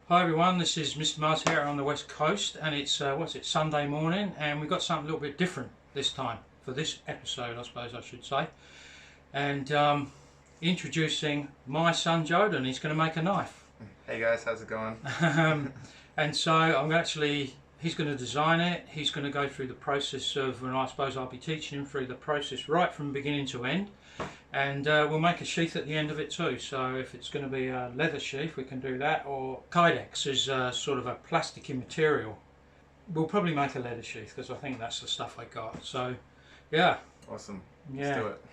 Hi everyone, this is Mr. Mars here on the West Coast, and it's Sunday morning, and we've got something a little bit different this time for this episode, I suppose I should say. And introducing my son Jodan. He's going to make a knife. Hey guys, how's it going? And so he's going to design it. He's going to go through the process of, and I suppose I'll be teaching him through the process right from beginning to end. And we'll make a sheath at the end of it too. So if it's going to be a leather sheath, we can do that. Or Kydex is sort of a plasticky material. We'll probably make a leather sheath because I think that's the stuff I got. So yeah. Awesome. Yeah. Let's do it.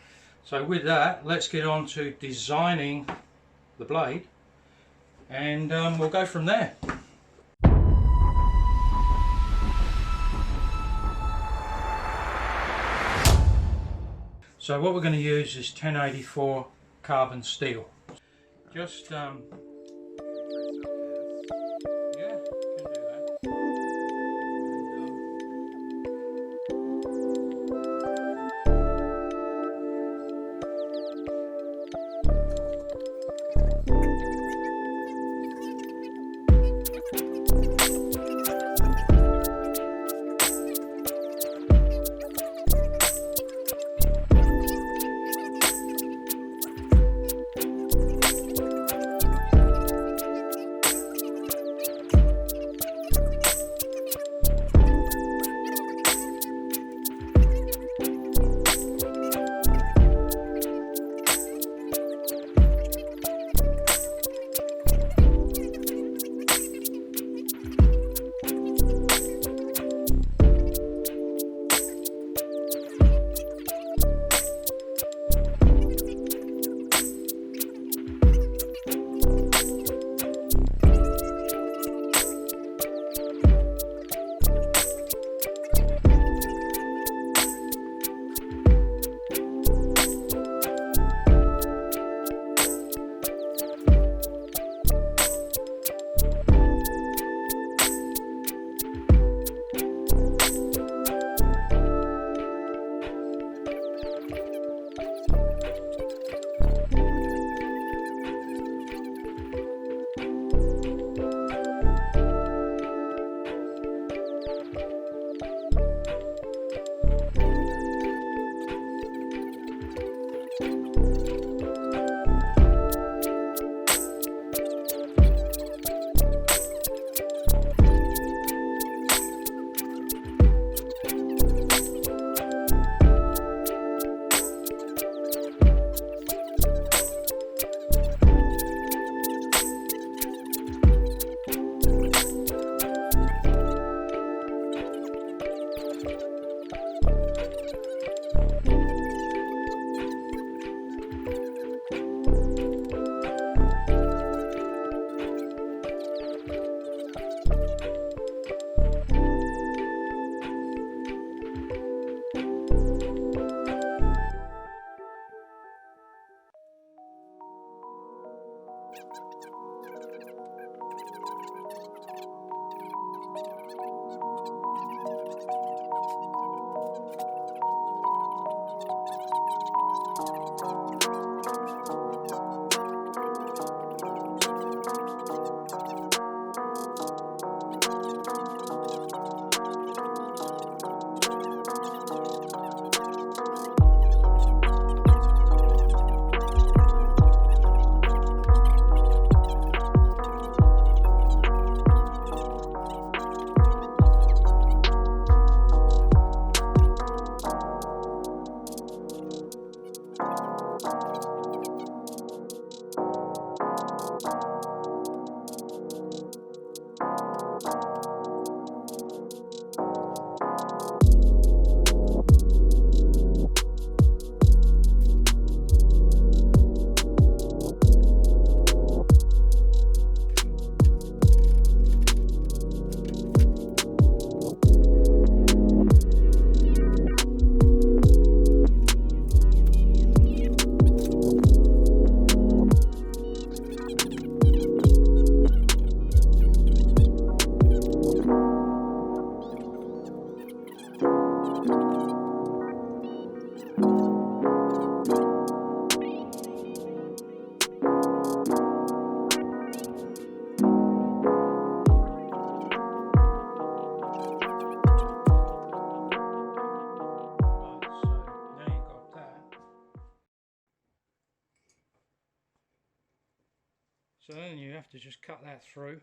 So with that, let's get on to designing the blade, and we'll go from there. So what we're going to use is 1084 carbon steel. Just yeah, can do that. you have to just cut that through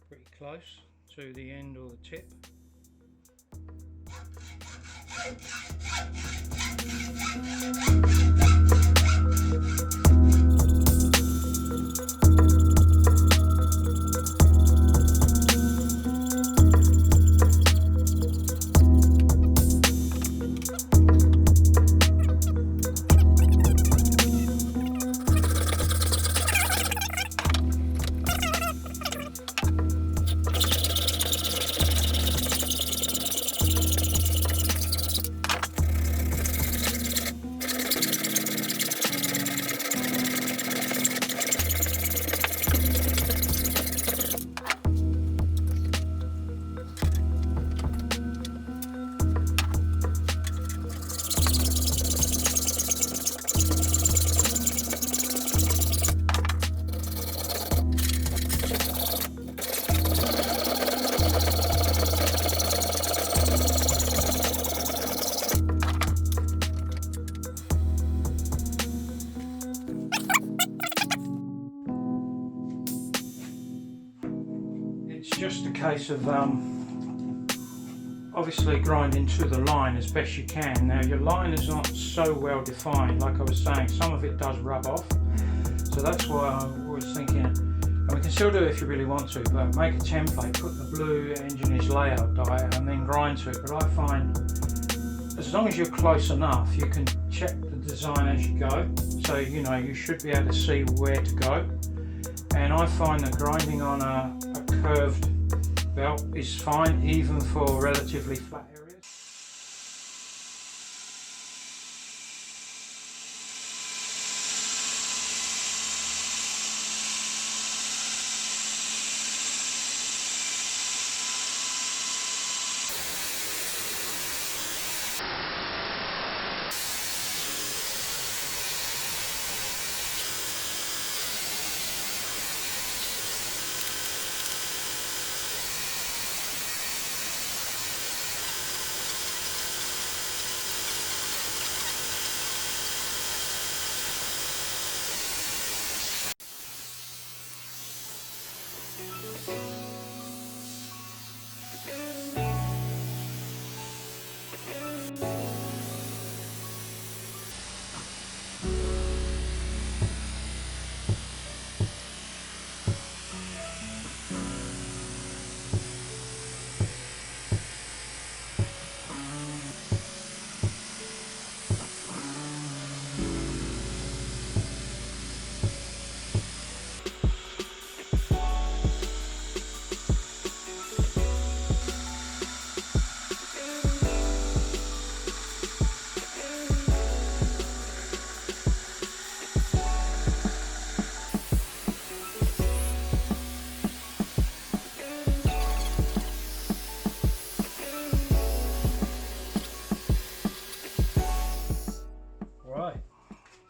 pretty close to the end or the tip. Just a case of obviously grinding to the line as best you can. Now your line is not so well defined, like I was saying, some of it does rub off, so that's why I was thinking, and we can still do it if you really want to, but make a template, put the blue engineer's layout die and then grind to it. But I find as long as you're close enough, you can check the design as you go, so you know you should be able to see where to go. And I find that grinding on a curved belt is fine, even for relatively flat areas.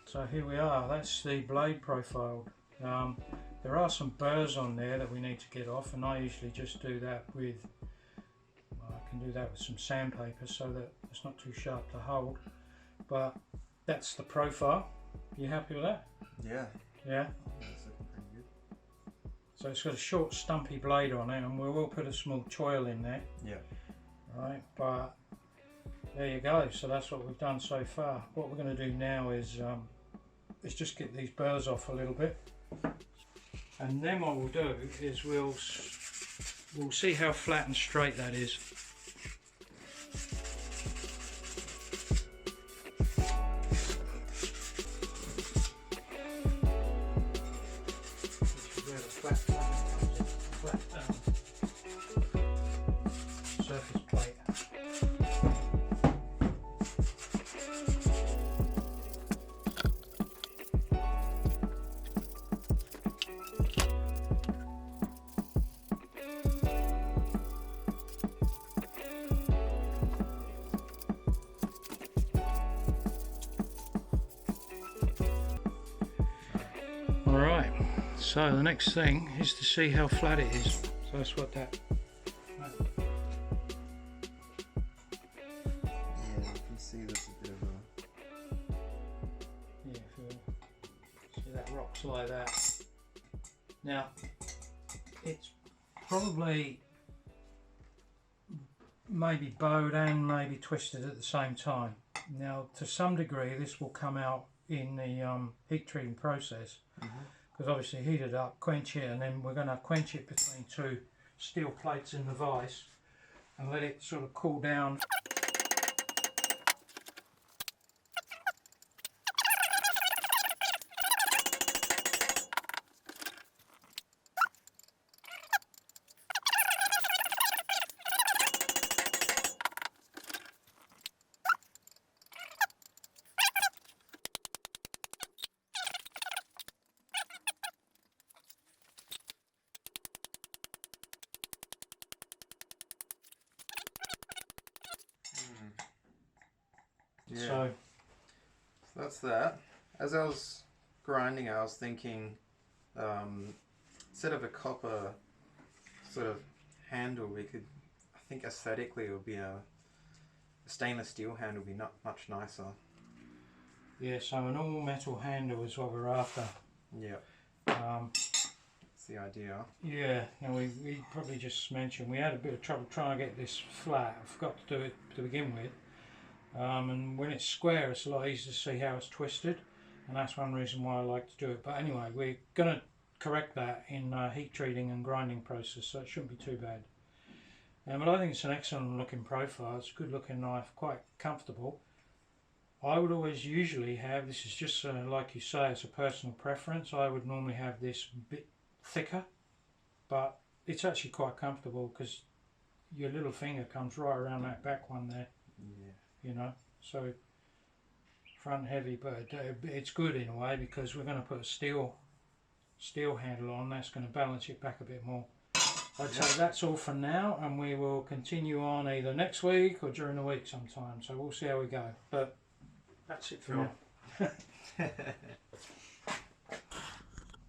So here we are, that's the blade profile. There are some burrs on there that we need to get off, and I usually just do that with, I can do that with some sandpaper so that it's not too sharp to hold. But that's the profile. You happy with that? Yeah. Yeah? That's looking pretty good. So it's got a short stumpy blade on it, and we will put a small choil in there. Yeah. Right, but there you go. So that's what we've done so far. What we're going to do now is just get these burrs off a little bit, and then what we'll do is we'll see how flat and straight that is. Surface plate. Alright, so the next thing is to see how flat it is. So that's what that. Yeah, you can see there's a bit of a... Yeah, that rocks like that. Now, it's probably maybe bowed and maybe twisted at the same time. Now, to some degree, this will come out in the heat treating process, because obviously heat it up, quench it, and then we're going to quench it between two steel plates in the vise and let it sort of cool down. Yeah. So that's that. As I was grinding, I was thinking, instead of a copper sort of handle, we could, I think aesthetically it would be a stainless steel handle would be much nicer. yeah, so an all metal handle is what we're after. Yeah. Um, That's the idea. yeah, and we probably just mentioned we had a bit of trouble trying to get this flat. I forgot to do it to begin with. And when it's square, it's a lot easier to see how it's twisted, and that's one reason why I like to do it. But anyway, we're going to correct that in heat treating and grinding process, so it shouldn't be too bad. But I think it's an excellent looking profile. It's a good looking knife, quite comfortable. I would always usually have, this is just like you say, it's a personal preference, I would normally have this a bit thicker, but it's actually quite comfortable because your little finger comes right around that back one there. Yeah. You know, so front heavy, but it's good in a way because we're going to put a steel handle on. That's going to balance it back a bit more. I'd say that's all for now, and we will continue on either next week or during the week sometime, so we'll see how we go, but that's it for now.